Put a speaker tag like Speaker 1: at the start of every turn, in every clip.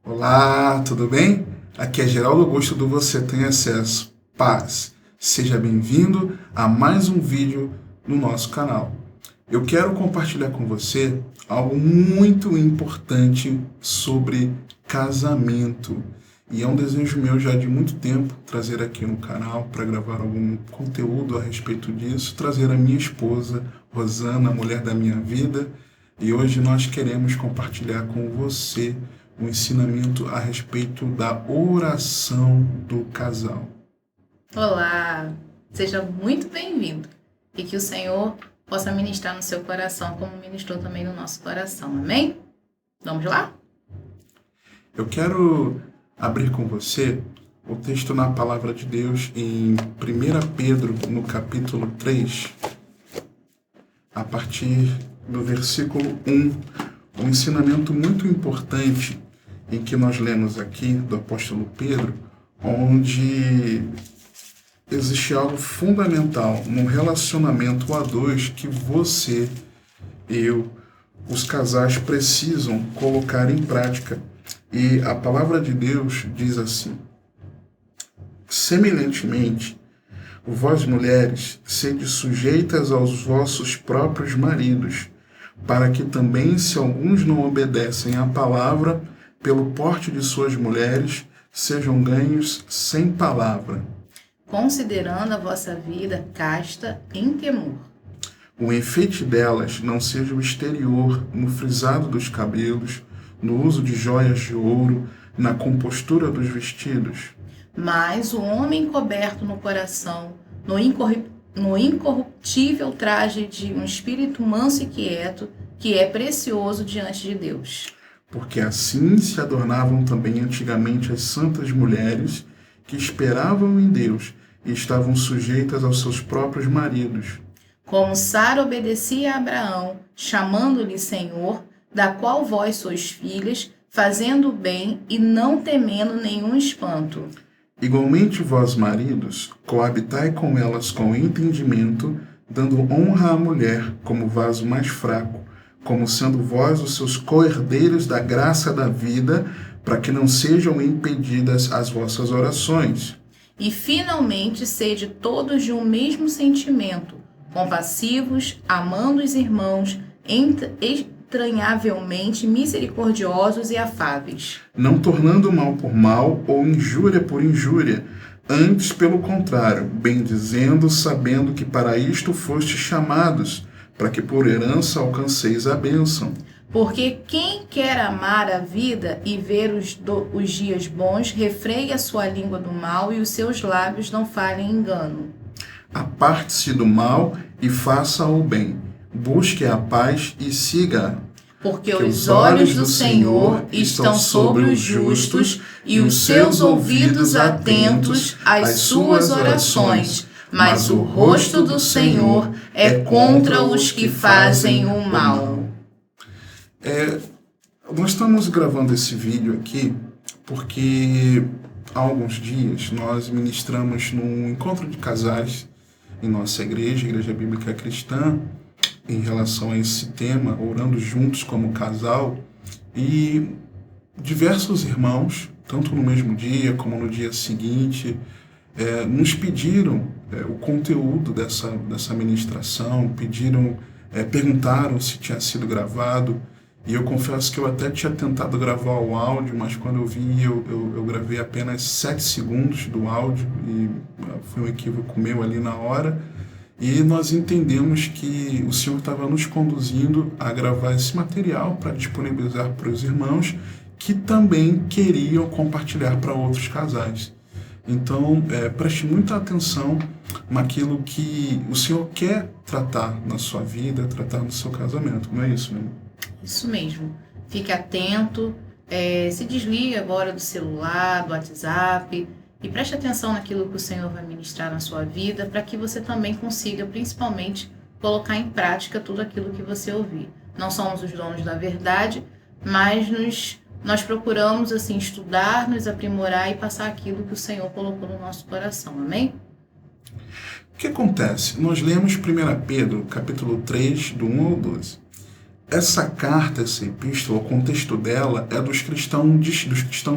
Speaker 1: Olá, tudo bem? Aqui é Geraldo Augusto do Você Tem Acesso. Paz. Seja bem-vindo a mais um vídeo no nosso canal. Eu quero compartilhar com você algo muito importante sobre casamento. E é um desejo meu já de muito tempo trazer aqui no canal para gravar algum conteúdo a respeito disso, trazer a minha esposa, Rosana, a mulher da minha vida. E hoje nós queremos compartilhar com você um ensinamento a respeito da oração do casal.
Speaker 2: Olá, seja muito bem-vindo e que o Senhor possa ministrar no seu coração como ministrou também no nosso coração, amém? Vamos lá?
Speaker 1: Eu quero abrir com você o texto na Palavra de Deus em 1 Pedro, no capítulo 3, a partir do versículo 1, um ensinamento muito importante em que nós lemos aqui do apóstolo Pedro, onde existe algo fundamental num relacionamento a dois que você, eu, os casais precisam colocar em prática. E a palavra de Deus diz assim: semelhantemente, vós mulheres, sede sujeitas aos vossos próprios maridos, para que também, se alguns não obedecem à palavra, pelo porte de suas mulheres, sejam ganhos sem palavra,
Speaker 2: considerando a vossa vida casta em temor.
Speaker 1: O enfeite delas não seja o exterior, no frisado dos cabelos, no uso de joias de ouro, na compostura dos vestidos,
Speaker 2: Mas o homem coberto no coração, no incorruptível traje de um espírito manso e quieto, que é precioso diante de Deus.
Speaker 1: porque assim se adornavam também antigamente as santas mulheres que esperavam em Deus e estavam sujeitas aos seus próprios maridos.
Speaker 2: Como Sara obedecia a Abraão, chamando-lhe Senhor, da qual vós sois filhas, fazendo o bem e não temendo nenhum espanto.
Speaker 1: Igualmente vós, maridos, coabitai com elas com entendimento, dando honra à mulher como vaso mais fraco, como sendo vós os seus co-herdeiros da graça da vida, para que não sejam impedidas as vossas orações.
Speaker 2: E finalmente sede todos de um mesmo sentimento, compassivos, amando os irmãos, entranhavelmente misericordiosos e afáveis.
Speaker 1: Não tornando mal por mal ou injúria por injúria, antes pelo contrário, bendizendo, sabendo que para isto fostes chamados, para que por herança alcanceis a bênção.
Speaker 2: Porque quem quer amar a vida e ver os dias bons, refreie a sua língua do mal e os seus lábios não falem engano.
Speaker 1: Aparte-se do mal e faça o bem. Busque a paz e siga-a.
Speaker 2: Porque os olhos do Senhor estão sobre os justos e os seus ouvidos atentos às suas orações, mas o rosto do Senhor é contra os que fazem o mal.
Speaker 1: Nós estamos gravando esse vídeo aqui porque há alguns dias nós ministramos num encontro de casais em nossa igreja, Igreja Bíblica Cristã, em relação a esse tema, orando juntos como casal, e diversos irmãos, tanto no mesmo dia como no dia seguinte, nos pediram o conteúdo dessa ministração, perguntaram se tinha sido gravado, e eu confesso que eu até tinha tentado gravar o áudio, mas quando eu vi, eu gravei apenas 7 segundos do áudio, e foi um equívoco meu ali na hora. E nós entendemos que o Senhor estava nos conduzindo a gravar esse material para disponibilizar para os irmãos que também queriam compartilhar para outros casais. Então, preste muita atenção naquilo que o Senhor quer tratar na sua vida, tratar no seu casamento. Não é isso, né?
Speaker 2: Isso mesmo. Fique atento, se desligue agora do celular, do WhatsApp e preste atenção naquilo que o Senhor vai ministrar na sua vida para que você também consiga, principalmente, colocar em prática tudo aquilo que você ouvir. Não somos os donos da verdade, mas nós procuramos assim estudar, nos aprimorar e passar aquilo que o Senhor colocou no nosso coração. Amém?
Speaker 1: O que acontece? Nós lemos 1 Pedro, capítulo 3, do 1 ao 12. essa carta, essa epístola, o contexto dela é dos cristãos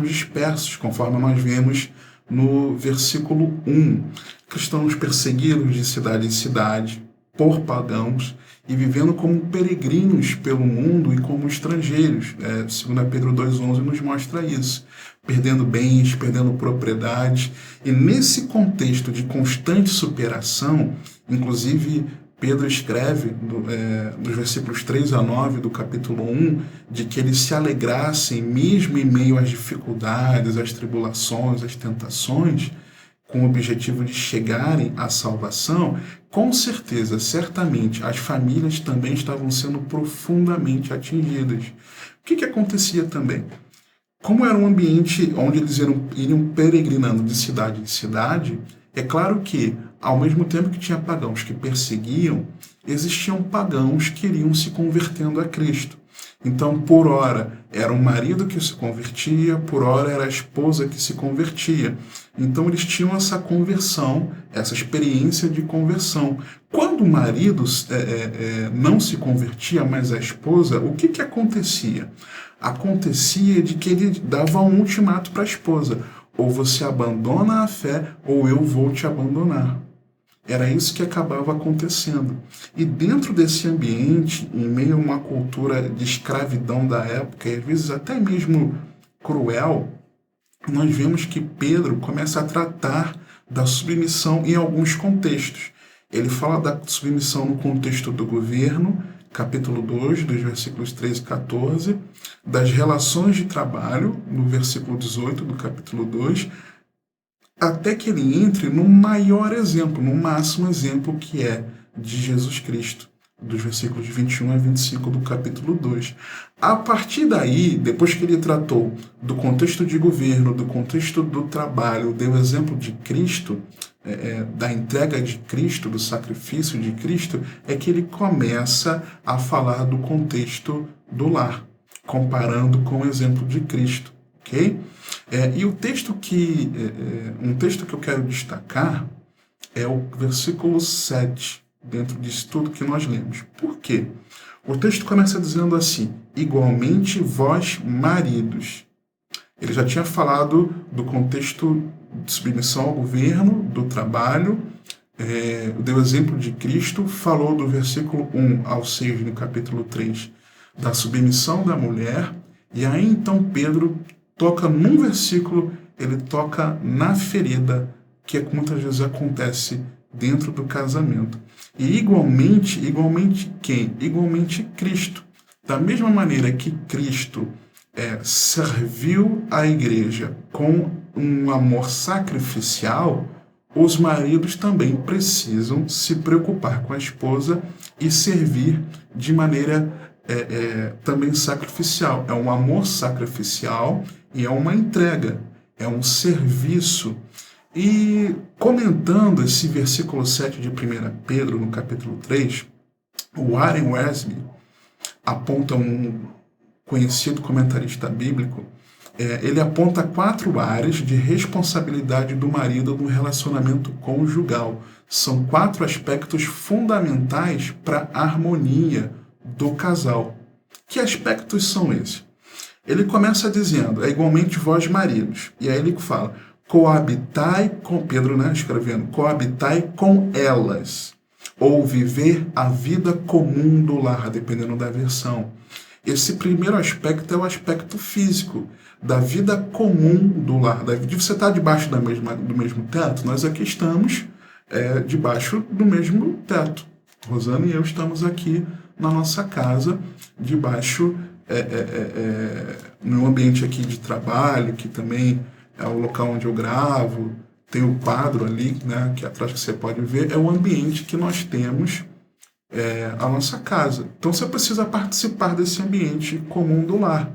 Speaker 1: dispersos, conforme nós vemos no versículo 1. Cristãos perseguidos de cidade em cidade, por pagãos, e vivendo como peregrinos pelo mundo e como estrangeiros. 2 Pedro 2,11 nos mostra isso. Perdendo bens, perdendo propriedades. E nesse contexto de constante superação, inclusive Pedro escreve, dos versículos 3 a 9 do capítulo 1, de que eles se alegrassem mesmo em meio às dificuldades, às tribulações, às tentações, com o objetivo de chegarem à salvação. Com certeza, certamente, as famílias também estavam sendo profundamente atingidas. O que acontecia também? Como era um ambiente onde eles iriam peregrinando de cidade em cidade, é claro que, ao mesmo tempo que tinha pagãos que perseguiam, existiam pagãos que iriam se convertendo a Cristo. Então, por ora, era o marido que se convertia, por ora era a esposa que se convertia. Então, eles tinham essa conversão, essa experiência de conversão. Quando o marido não se convertia, mas a esposa, o que acontecia? Acontecia de que ele dava um ultimato para a esposa: ou você abandona a fé, ou eu vou te abandonar. Era isso que acabava acontecendo. E dentro desse ambiente, em meio a uma cultura de escravidão da época, e às vezes até mesmo cruel, nós vemos que Pedro começa a tratar da submissão em alguns contextos. Ele fala da submissão no contexto do governo, capítulo 2, dos versículos 13 e 14, das relações de trabalho, no versículo 18 do capítulo 2, até que ele entre no maior exemplo, no máximo exemplo, que é de Jesus Cristo, dos versículos 21 a 25 do capítulo 2. A partir daí, depois que ele tratou do contexto de governo, do contexto do trabalho, deu exemplo de Cristo, da entrega de Cristo, do sacrifício de Cristo, é que ele começa a falar do contexto do lar, comparando com o exemplo de Cristo, ok? E um texto que eu quero destacar é o versículo 7, dentro disso tudo que nós lemos. Por quê? O texto começa dizendo assim: igualmente vós maridos. Ele já tinha falado do contexto de submissão ao governo, do trabalho, deu exemplo de Cristo, falou do versículo 1 ao 6 no capítulo 3, da submissão da mulher, e aí então Pedro toca num versículo, ele toca na ferida, que muitas vezes acontece dentro do casamento. E igualmente quem? Igualmente Cristo. Da mesma maneira que Cristo serviu a igreja com um amor sacrificial, os maridos também precisam se preocupar com a esposa e servir de maneira também sacrificial. É um amor sacrificial e é uma entrega, é um serviço. E comentando esse versículo 7 de 1 Pedro, no capítulo 3, o Warren Wiersbe aponta, um conhecido comentarista bíblico, ele aponta 4 áreas de responsabilidade do marido no relacionamento conjugal. São 4 aspectos fundamentais para a harmonia do casal. Que aspectos são esses? Ele começa dizendo: igualmente vós maridos. E aí ele fala: coabitai com, Pedro, escrevendo, coabitai com elas, ou viver a vida comum do lar, dependendo da versão. Esse primeiro aspecto é o aspecto físico, da vida comum do lar. De você estar debaixo do mesmo teto. Nós aqui estamos debaixo do mesmo teto. Rosana e eu estamos aqui na nossa casa, debaixo, no ambiente aqui de trabalho, que também é o local onde eu gravo, tem o quadro ali, que atrás que você pode ver, é o ambiente que nós temos, a nossa casa. Então você precisa participar desse ambiente comum do lar,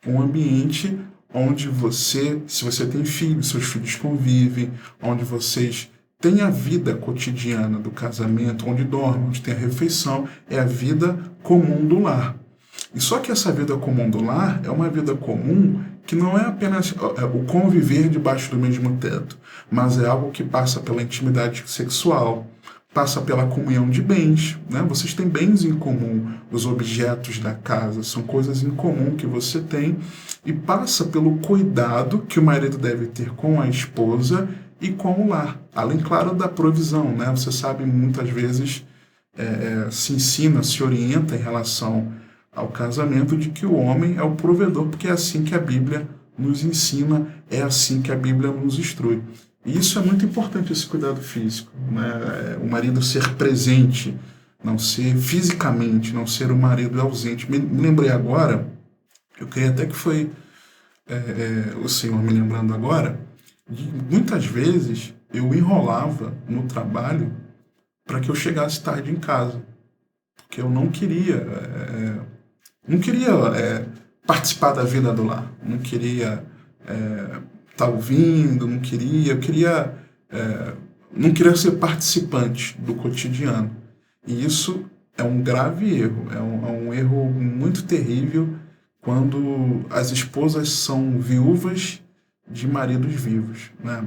Speaker 1: um ambiente onde você, se você tem filhos, seus filhos convivem, onde vocês têm a vida cotidiana do casamento, onde dormem, onde tem a refeição, é a vida comum do lar. E só que essa vida comum do lar é uma vida comum que não é apenas o conviver debaixo do mesmo teto, mas é algo que passa pela intimidade sexual, passa pela comunhão de bens, né? Vocês têm bens em comum, os objetos da casa são coisas em comum que você tem, e passa pelo cuidado que o marido deve ter com a esposa e com o lar, além, claro, da provisão, né? Você sabe, muitas vezes se ensina, se orienta em relação ao casamento de que o homem é o provedor, porque é assim que a Bíblia nos ensina, é assim que a Bíblia nos instrui. E isso é muito importante, esse cuidado físico, né? O marido ser presente, não ser fisicamente, não ser o marido ausente. Me lembrei agora, eu creio até que foi o Senhor me lembrando agora, de muitas vezes eu enrolava no trabalho para que eu chegasse tarde em casa, porque eu não queria participar da vida do lar, não queria estar ouvindo, não queria ser participante do cotidiano. E isso é um grave erro, é um erro muito terrível quando as esposas são viúvas de maridos vivos, né?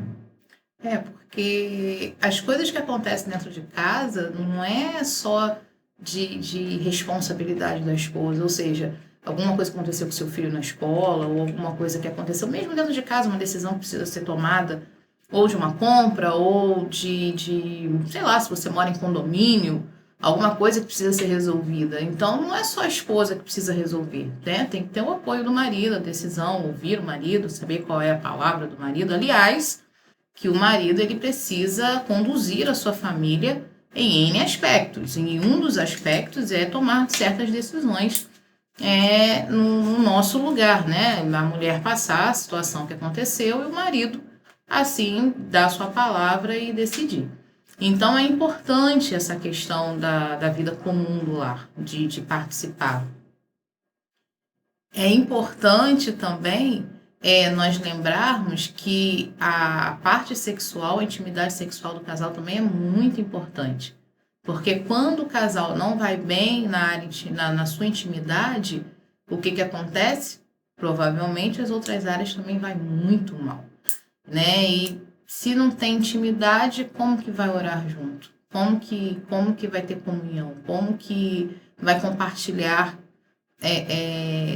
Speaker 2: Porque as coisas que acontecem dentro de casa não é só de responsabilidade da esposa, ou seja, alguma coisa que aconteceu com seu filho na escola, ou alguma coisa que aconteceu mesmo dentro de casa, uma decisão que precisa ser tomada, ou de uma compra, ou sei lá, se você mora em condomínio, alguma coisa que precisa ser resolvida. Então, não é só a esposa que precisa resolver, né? Tem que ter o apoio do marido, a decisão, ouvir o marido, saber qual é a palavra do marido. Aliás, que o marido ele precisa conduzir a sua família em N aspectos. E um dos aspectos é tomar certas decisões no nosso lugar, né? A mulher passar a situação que aconteceu e o marido, assim, dar sua palavra e decidir. Então, é importante essa questão da vida comum do lar, de participar. É importante também nós lembrarmos que a parte sexual, a intimidade sexual do casal também é muito importante. Porque quando o casal não vai bem na sua intimidade, o que acontece? Provavelmente as outras áreas também vai muito mal, né? E se não tem intimidade, como que vai orar junto? Como que vai ter comunhão? Como que vai compartilhar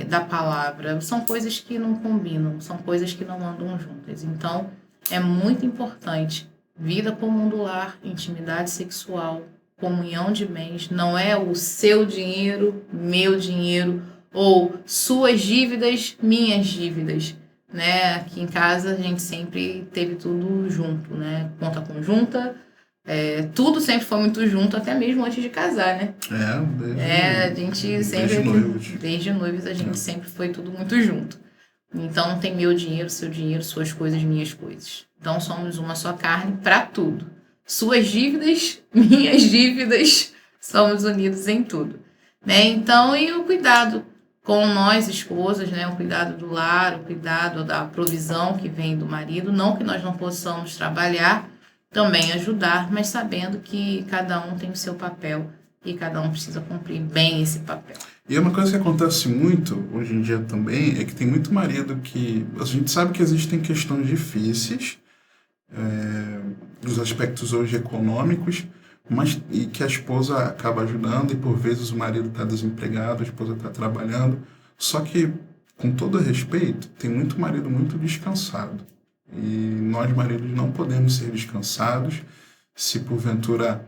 Speaker 2: da palavra? São coisas que não combinam, são coisas que não andam juntas. Então, é muito importante vida comum do lar, intimidade sexual, comunhão de bens. Não é o seu dinheiro, meu dinheiro, ou suas dívidas, minhas dívidas, né? Aqui em casa a gente sempre teve tudo junto, né? Conta conjunta, tudo sempre foi muito junto, até mesmo antes de casar, né? A gente sempre, desde noivos, a gente sempre foi tudo muito junto. Então não tem meu dinheiro, seu dinheiro, suas coisas, minhas coisas. Então somos uma só carne para tudo. Suas dívidas, minhas dívidas, somos unidos em tudo, né? Então, e o cuidado com nós, esposas, né? O cuidado do lar, o cuidado da provisão que vem do marido. Não que nós não possamos trabalhar, também ajudar, mas sabendo que cada um tem o seu papel e cada um precisa cumprir bem esse papel.
Speaker 1: E uma coisa que acontece muito hoje em dia também é que tem muito marido que... A gente sabe que existem questões difíceis, dos aspectos hoje econômicos, e que a esposa acaba ajudando, e por vezes o marido está desempregado, a esposa está trabalhando. Só que, com todo respeito, tem muito marido muito descansado. E nós, maridos, não podemos ser descansados. Se porventura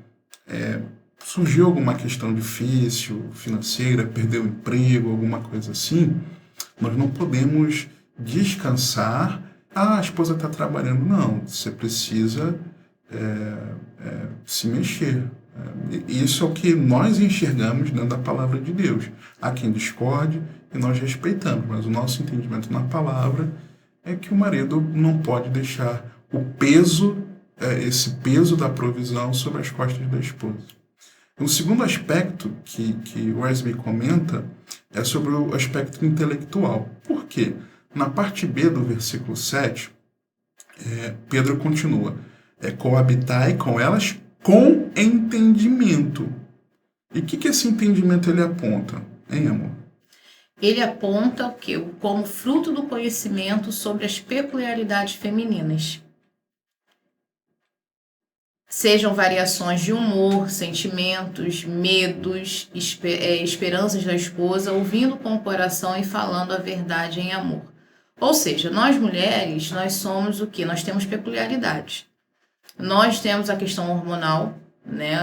Speaker 1: surgiu alguma questão difícil, financeira, perdeu o emprego, alguma coisa assim, nós não podemos descansar. A esposa está trabalhando. Não, você precisa se mexer. Isso é o que nós enxergamos dentro da palavra de Deus. Há quem discorde e nós respeitamos, mas o nosso entendimento na palavra é que o marido não pode deixar esse peso da provisão sobre as costas da esposa. O segundo aspecto que Wesley comenta é sobre o aspecto intelectual. Por quê? Na parte B do versículo 7, Pedro continua: coabitai com elas com entendimento. E o que esse entendimento ele aponta, hein, amor?
Speaker 2: Ele aponta o quê? Como fruto do conhecimento sobre as peculiaridades femininas. sejam variações de humor, sentimentos, medos, esperanças da esposa, ouvindo com o coração e falando a verdade em amor. Ou seja, nós mulheres, nós somos o quê? Nós temos peculiaridades. Nós temos a questão hormonal, né?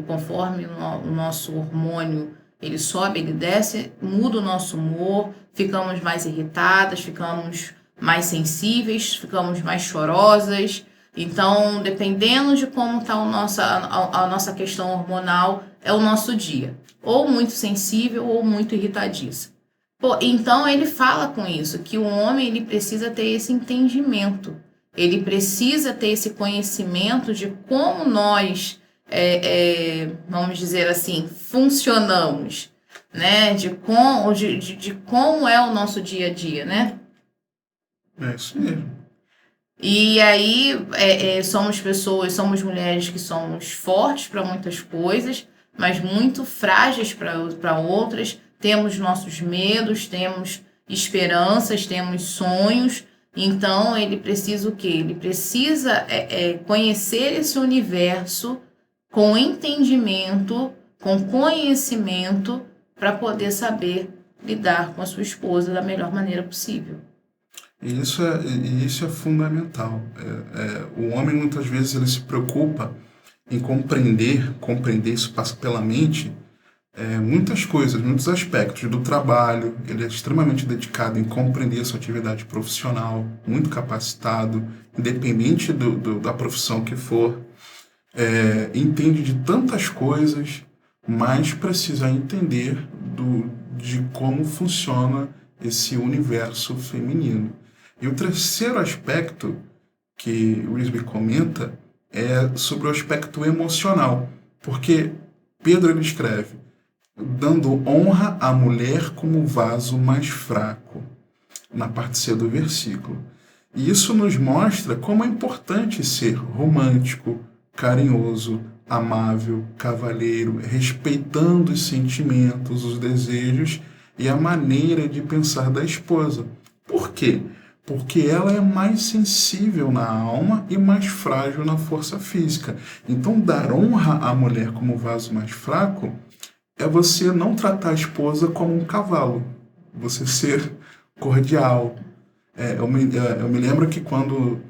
Speaker 2: Conforme o nosso hormônio ele sobe, ele desce, muda o nosso humor, ficamos mais irritadas, ficamos mais sensíveis, ficamos mais chorosas. Então, dependendo de como está a nossa questão hormonal, é o nosso dia. Ou muito sensível ou muito irritadiça. Então, ele fala com isso, que o homem ele precisa ter esse entendimento. Ele precisa ter esse conhecimento de como nós, vamos dizer assim, funcionamos, né? De como é o nosso dia a dia, né?
Speaker 1: É isso mesmo.
Speaker 2: E aí, somos mulheres que somos fortes para muitas coisas, mas muito frágeis para outras. Temos nossos medos, temos esperanças, temos sonhos. Então, ele precisa o quê? Ele precisa conhecer esse universo com entendimento, com conhecimento, para poder saber lidar com a sua esposa da melhor maneira possível.
Speaker 1: E isso é fundamental. O homem, muitas vezes, ele se preocupa em compreender isso passa pela mente, muitas coisas, muitos aspectos do trabalho. Ele é extremamente dedicado em compreender a sua atividade profissional, muito capacitado, independente da profissão que for. Entende de tantas coisas, mas precisa entender de como funciona esse universo feminino. E o terceiro aspecto que o Risby comenta é sobre o aspecto emocional, porque Pedro ele escreve, dando honra à mulher como vaso mais fraco, na parte C do versículo. E isso nos mostra como é importante ser romântico, carinhoso, amável, cavalheiro, respeitando os sentimentos, os desejos e a maneira de pensar da esposa. Por quê? Porque ela é mais sensível na alma e mais frágil na força física. Então, dar honra à mulher como vaso mais fraco é você não tratar a esposa como um cavalo, você ser cordial. Eu me lembro que quando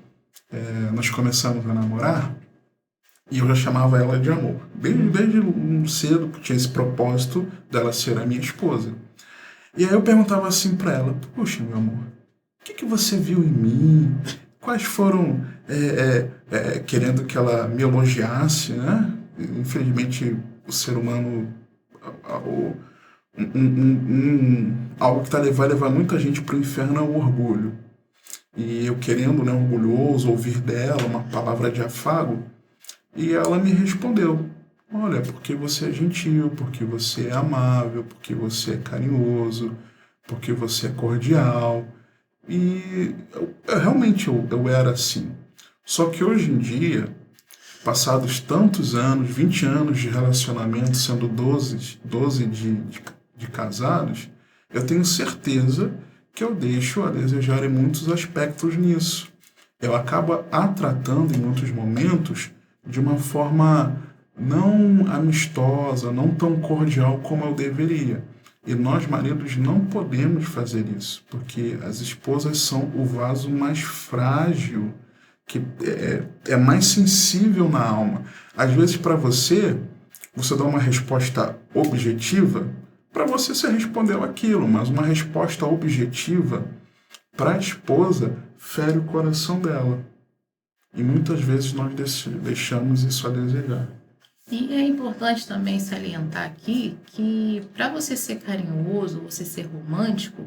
Speaker 1: nós começamos a namorar, e eu já chamava ela de amor. Desde cedo tinha esse propósito dela ser a minha esposa. E aí eu perguntava assim para ela, poxa, meu amor, o que você viu em mim? Quais foram, querendo que ela me elogiasse, né? Infelizmente, o ser humano, algo que vai levar muita gente para o inferno é o orgulho. E eu querendo, né, orgulhoso, ouvir dela uma palavra de afago, e ela me respondeu, olha, porque você é gentil, porque você é amável, porque você é carinhoso, porque você é cordial. E realmente eu era assim. Só que hoje em dia, passados tantos anos, 20 anos de relacionamento, sendo 12 de casados, eu tenho certeza que eu deixo a desejar em muitos aspectos nisso. Eu acabo a tratando em muitos momentos de uma forma não amistosa, não tão cordial como eu deveria. E nós, maridos, não podemos fazer isso, porque as esposas são o vaso mais frágil, que é mais sensível na alma. Às vezes, para você dá uma resposta objetiva, para você respondeu aquilo, mas uma resposta objetiva para a esposa fere o coração dela. E muitas vezes nós deixamos isso a desejar.
Speaker 2: E é importante também salientar aqui que para você ser carinhoso, você ser romântico,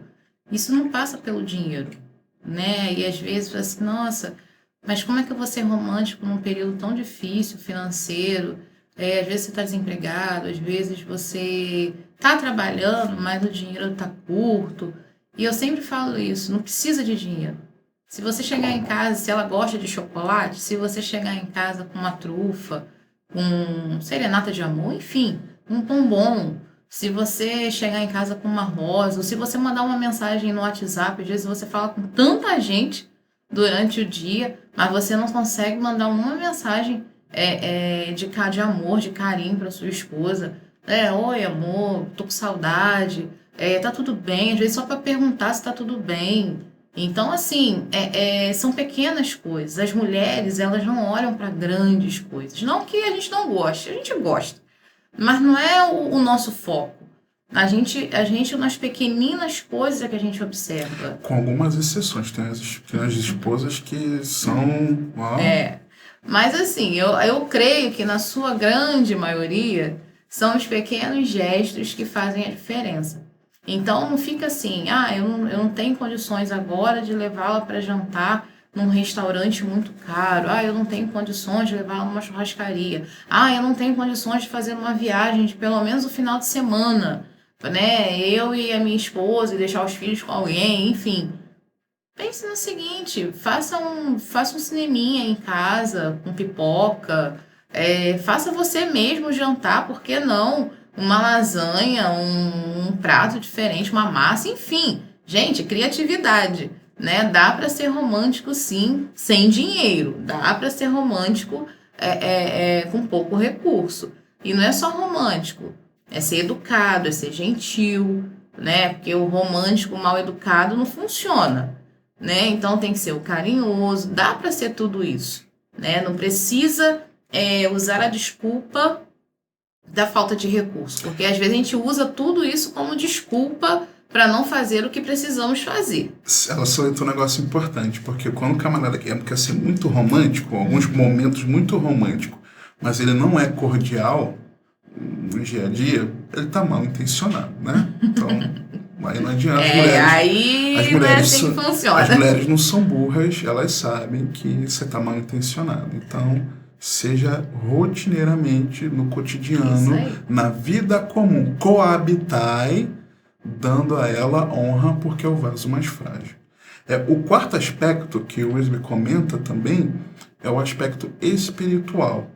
Speaker 2: isso não passa pelo dinheiro, né? E às vezes você assim, nossa, mas como é que eu vou ser romântico num período tão difícil, financeiro? Às vezes você está desempregado, às vezes você está trabalhando, mas o dinheiro está curto. E eu sempre falo isso, não precisa de dinheiro. Se você chegar em casa, se ela gosta de chocolate, se você chegar em casa com uma trufa, com serenata de amor, enfim, um bombom. Se você chegar em casa com uma rosa, ou se você mandar uma mensagem no WhatsApp, às vezes você fala com tanta gente durante o dia, mas você não consegue mandar uma mensagem de amor, de carinho para sua esposa. Oi, amor, tô com saudade. Tá tudo bem? Às vezes só para perguntar se tá tudo bem. Então, assim, são pequenas coisas. As mulheres, elas não olham para grandes coisas. Não que a gente não goste, a gente gosta. Mas não é o nosso foco. A gente, nas pequeninas coisas é que a gente observa.
Speaker 1: Com algumas exceções. Tem as esposas que são...
Speaker 2: Mas assim, eu creio que na sua grande maioria são os pequenos gestos que fazem a diferença. Então não fica assim, eu não tenho condições agora de levá-la para jantar num restaurante muito caro. Eu não tenho condições de levá-la numa churrascaria. Eu não tenho condições de fazer uma viagem de pelo menos o final de semana, né? Eu e a minha esposa e deixar os filhos com alguém, enfim. Pense no seguinte, faça um cineminha em casa, com pipoca, faça você mesmo jantar, por que não? Uma lasanha, um prato diferente, uma massa, enfim. Gente, criatividade, né? Dá para ser romântico, sim, sem dinheiro. Dá para ser romântico com pouco recurso. E não é só romântico, é ser educado, é ser gentil, né? Porque o romântico mal educado não funciona. Né? Então tem que ser o carinhoso, dá para ser tudo isso, né? Não precisa usar a desculpa da falta de recurso, porque às vezes a gente usa tudo isso como desculpa para não fazer o que precisamos fazer.
Speaker 1: Ela salientou um negócio importante, porque quando o camarada quer ser muito romântico, alguns momentos muito romântico, mas ele não é cordial no dia a dia, ele tá mal intencionado, né? Então... Aí não adianta.
Speaker 2: As mulheres não é assim que funciona.
Speaker 1: As mulheres não são burras, elas sabem que você está mal intencionado. Então, seja rotineiramente no cotidiano, na vida comum, coabitai, dando a ela honra, porque é o vaso mais frágil. O quarto aspecto que o Wesley comenta também é o aspecto espiritual.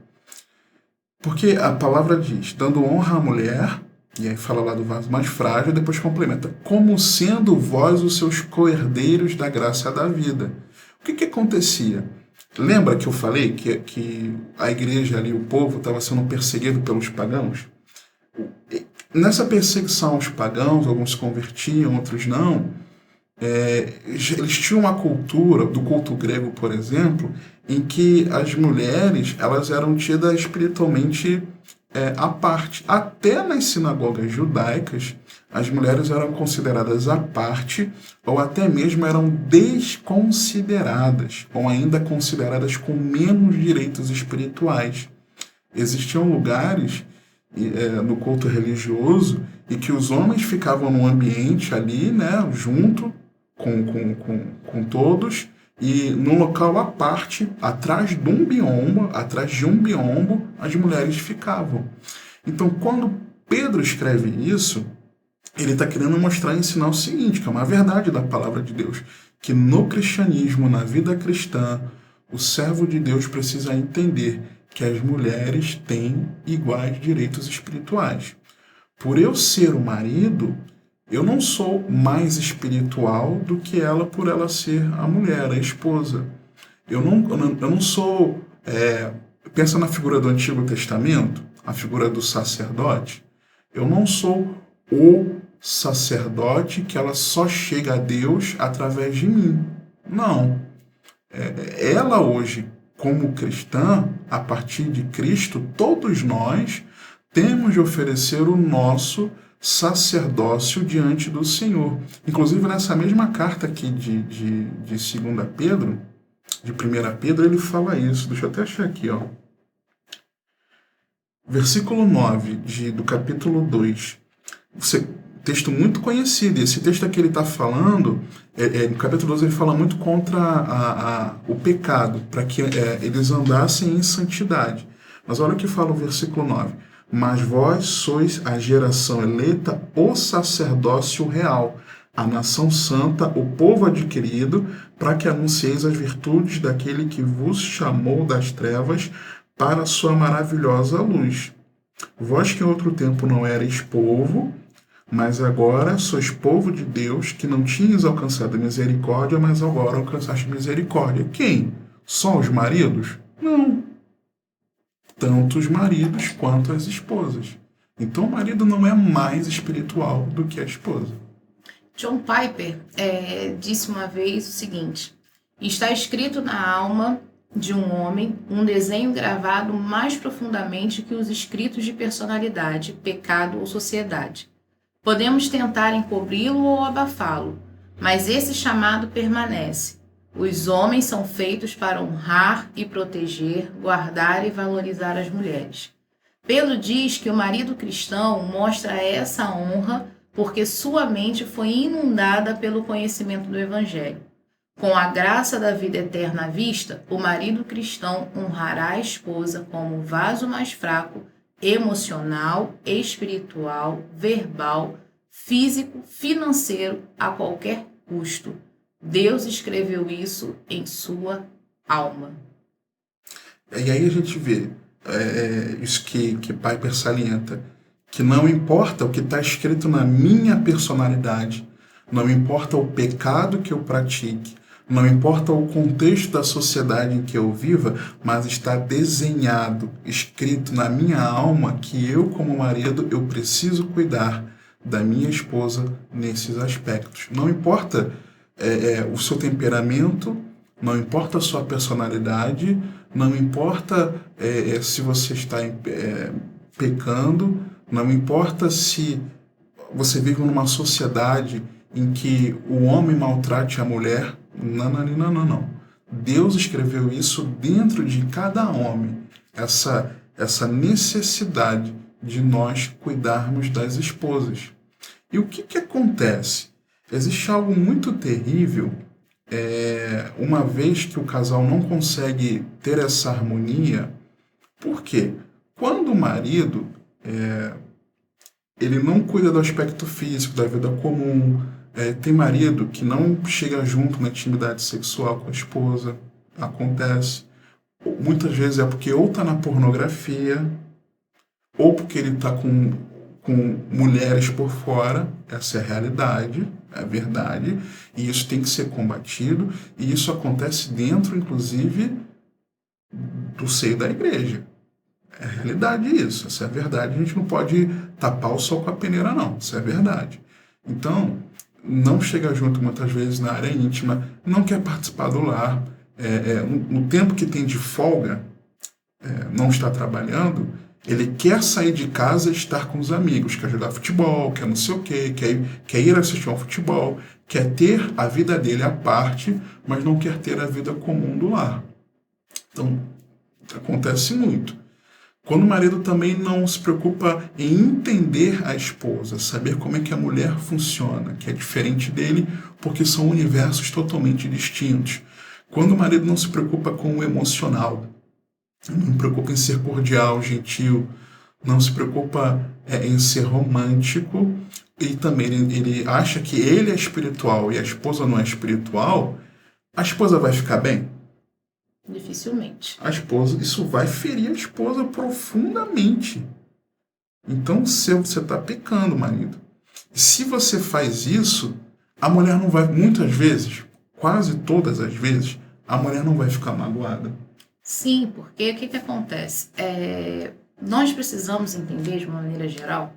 Speaker 1: Porque a palavra diz, dando honra à mulher... E aí fala lá do vaso mais frágil, depois complementa. Como sendo vós os seus co-herdeiros da graça da vida. O que acontecia? Lembra que eu falei que a igreja ali, o povo, estava sendo perseguido pelos pagãos? Nessa perseguição aos pagãos, alguns se convertiam, outros não. Eles tinham uma cultura, do culto grego, por exemplo, em que as mulheres elas eram tidas espiritualmente... à parte. Até nas sinagogas judaicas, as mulheres eram consideradas à parte ou até mesmo eram desconsideradas ou ainda consideradas com menos direitos espirituais. Existiam lugares no culto religioso em que os homens ficavam num ambiente ali, né, junto com todos, e num local à parte, atrás de um biombo, as mulheres ficavam. Então, quando Pedro escreve isso, ele está querendo mostrar e ensinar o seguinte, que é uma verdade da palavra de Deus, que no cristianismo, na vida cristã, o servo de Deus precisa entender que as mulheres têm iguais direitos espirituais. Por eu ser o marido... Eu não sou mais espiritual do que ela por ela ser a mulher, a esposa. Eu não sou... pensa na figura do Antigo Testamento, a figura do sacerdote. Eu não sou o sacerdote que ela só chega a Deus através de mim. Não. Ela hoje, como cristã, a partir de Cristo, todos nós temos de oferecer o nosso sacerdócio diante do Senhor. Inclusive, nessa mesma carta aqui de 2 Pedro, de 1 Pedro, ele fala isso. Deixa eu até achar aqui, ó. Versículo 9 do capítulo 2. Texto muito conhecido. Esse texto aqui ele está falando, no capítulo 12 ele fala muito contra o pecado, para que eles andassem em santidade. Mas olha o que fala o versículo 9. Mas vós sois a geração eleita, o sacerdócio real, a nação santa, o povo adquirido, para que anuncieis as virtudes daquele que vos chamou das trevas para a sua maravilhosa luz. Vós que em outro tempo não erais povo, mas agora sois povo de Deus, que não tinhas alcançado misericórdia, mas agora alcançaste misericórdia. Quem? Só os maridos? Não. tanto os maridos quanto as esposas. Então o marido não é mais espiritual do que a esposa.
Speaker 2: John Piper disse uma vez o seguinte: está escrito na alma de um homem um desenho gravado mais profundamente que os escritos de personalidade, pecado ou sociedade. Podemos tentar encobri-lo ou abafá-lo, mas esse chamado permanece. Os homens são feitos para honrar e proteger, guardar e valorizar as mulheres. Pedro diz que o marido cristão mostra essa honra porque sua mente foi inundada pelo conhecimento do Evangelho. Com a graça da vida eterna à vista, o marido cristão honrará a esposa como o vaso mais fraco, emocional, espiritual, verbal, físico, financeiro, a qualquer custo. Deus escreveu isso em sua alma.
Speaker 1: E aí a gente vê isso que Piper salienta, que não importa o que está escrito na minha personalidade, não importa o pecado que eu pratique, não importa o contexto da sociedade em que eu viva, mas está desenhado, escrito na minha alma que eu, como marido, eu preciso cuidar da minha esposa nesses aspectos. Não importa o seu temperamento, não importa a sua personalidade, não importa se você está pecando, não importa se você vive numa sociedade em que o homem maltrate a mulher. Não. Deus escreveu isso dentro de cada homem, essa necessidade de nós cuidarmos das esposas. E o que acontece? Existe algo muito terrível, uma vez que o casal não consegue ter essa harmonia. Por quê? Quando o marido ele não cuida do aspecto físico, da vida comum, tem marido que não chega junto na intimidade sexual com a esposa, acontece. Muitas vezes é porque ou está na pornografia, ou porque ele está com mulheres por fora. Essa é a realidade, é a verdade, e isso tem que ser combatido, e isso acontece dentro, inclusive, do seio da igreja. É a realidade isso, essa é a verdade. A gente não pode tapar o sol com a peneira, não, isso é verdade. Então, não chega junto muitas vezes na área íntima, não quer participar do lar, no tempo que tem de folga, não está trabalhando, ele quer sair de casa e estar com os amigos, quer jogar futebol, quer não sei o quê, quer ir assistir ao futebol, quer ter a vida dele à parte, mas não quer ter a vida comum do lar. Então, acontece muito. Quando o marido também não se preocupa em entender a esposa, saber como é que a mulher funciona, que é diferente dele, porque são universos totalmente distintos. Quando o marido não se preocupa com o emocional, não se preocupa em ser cordial, gentil, não se preocupa em ser romântico, e também ele acha que ele é espiritual e a esposa não é espiritual, a esposa vai ficar bem?
Speaker 2: Dificilmente.
Speaker 1: Isso vai ferir a esposa profundamente. Então você está pecando, marido. E se você faz isso, a mulher não vai, muitas vezes, quase todas as vezes, a mulher não vai ficar magoada.
Speaker 2: Sim, porque o que acontece? Nós precisamos entender de uma maneira geral,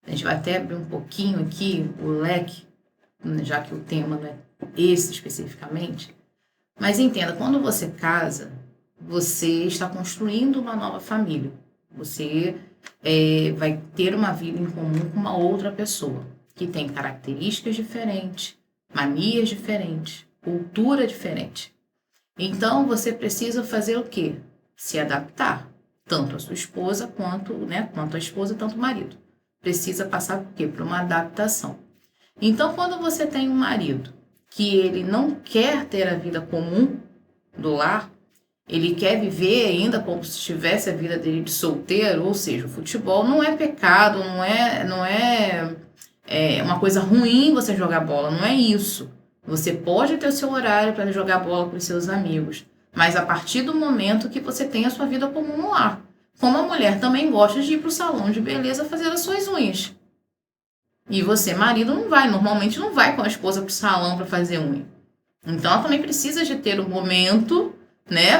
Speaker 2: a gente vai até abrir um pouquinho aqui o leque, já que o tema não é esse especificamente, mas entenda, quando você casa, você está construindo uma nova família. Você vai ter uma vida em comum com uma outra pessoa, que tem características diferentes, manias diferentes, cultura diferente. Então, você precisa fazer o quê? Se adaptar, tanto a sua esposa quanto a esposa, tanto o marido. Precisa passar por quê? Por uma adaptação. Então, quando você tem um marido que ele não quer ter a vida comum do lar, ele quer viver ainda como se tivesse a vida dele de solteiro, ou seja, o futebol não é pecado, não é uma coisa ruim você jogar bola, não é isso. Você pode ter o seu horário para jogar bola com os seus amigos, mas a partir do momento que você tem a sua vida comum no lar. Como a mulher também gosta de ir para o salão de beleza fazer as suas unhas. E você, marido, normalmente não vai com a esposa para o salão para fazer unha. Então ela também precisa de ter um momento,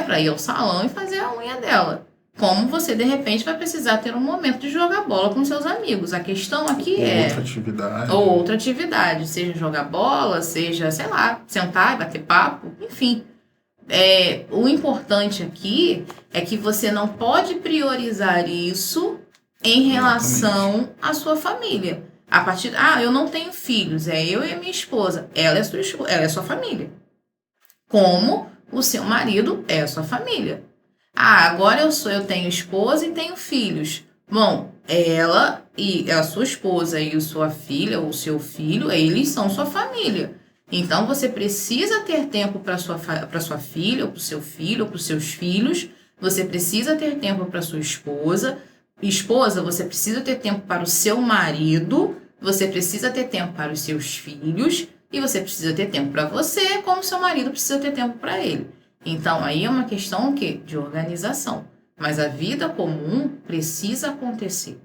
Speaker 2: para ir ao salão e fazer a unha dela. Como você, de repente, vai precisar ter um momento de jogar bola com seus amigos. A questão aqui
Speaker 1: outra atividade.
Speaker 2: Ou outra atividade, seja jogar bola, seja, sei lá, sentar, bater papo, enfim. O importante aqui é que você não pode priorizar isso em relação à sua família. A partir, eu não tenho filhos, eu e a minha esposa. Ela é sua família. Como o seu marido é a sua família. Agora eu tenho esposa e tenho filhos. Bom, ela e a sua esposa e a sua filha ou o seu filho, eles são sua família. Então você precisa ter tempo para sua filha, ou para o seu filho, ou para os seus filhos. Você precisa ter tempo para sua esposa. Esposa, você precisa ter tempo para o seu marido. Você precisa ter tempo para os seus filhos. E você precisa ter tempo para você, como seu marido precisa ter tempo para ele. Então, aí é uma questão o quê? De organização. Mas a vida comum precisa acontecer.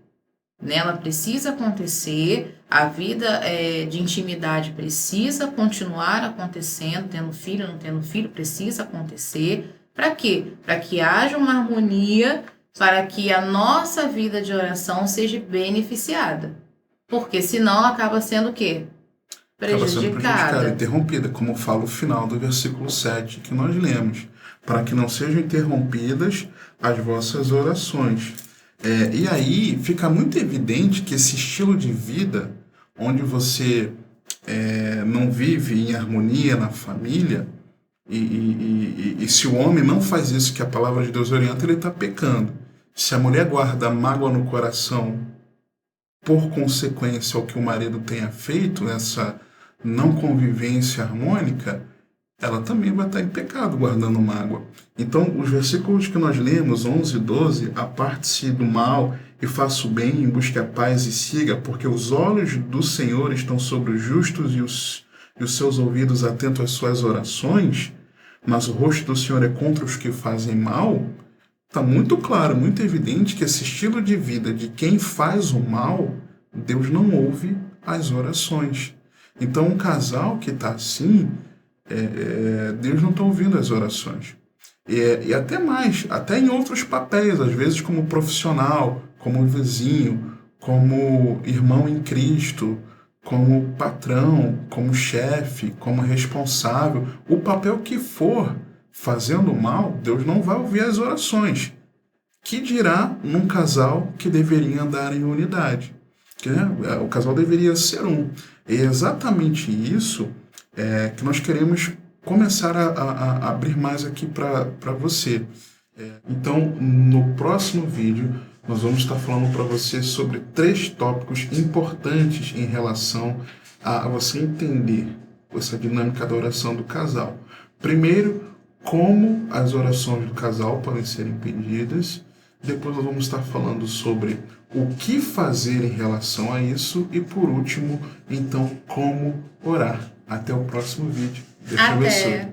Speaker 2: Ela precisa acontecer, a vida de intimidade precisa continuar acontecendo, tendo filho, não tendo filho, precisa acontecer. Para quê? Para que haja uma harmonia, para que a nossa vida de oração seja beneficiada. Porque senão ela acaba sendo o quê? Prejudicada,
Speaker 1: interrompida, como fala o final do versículo 7 que nós lemos, para que não sejam interrompidas as vossas orações. E aí fica muito evidente que esse estilo de vida, onde você não vive em harmonia na família, e se o homem não faz isso que a palavra de Deus orienta, ele está pecando. Se a mulher guarda mágoa no coração por consequência ao que o marido tenha feito, essa não convivência harmônica, ela também vai estar em pecado guardando mágoa. Então, os versículos que nós lemos, 11 e 12, aparte-se do mal e faça o bem, busque a paz e siga, porque os olhos do Senhor estão sobre os justos e os seus ouvidos atentos às suas orações, mas o rosto do Senhor é contra os que fazem mal. Está muito claro, muito evidente que esse estilo de vida de quem faz o mal, Deus não ouve as orações. Então, um casal que está assim, Deus não está ouvindo as orações. E até mais, até em outros papéis, às vezes como profissional, como vizinho, como irmão em Cristo, como patrão, como chefe, como responsável, o papel que for fazendo mal, Deus não vai ouvir as orações. Que dirá num casal que deveria andar em unidade? O casal deveria ser um. É exatamente isso que nós queremos começar a abrir mais aqui para você. Então, no próximo vídeo, nós vamos estar falando para você sobre 3 tópicos importantes em relação a você entender essa dinâmica da oração do casal. Primeiro, como as orações do casal podem ser impedidas. Depois nós vamos estar falando sobre o que fazer em relação a isso. E por último, então, como orar. Até o próximo vídeo. Deus te abençoe.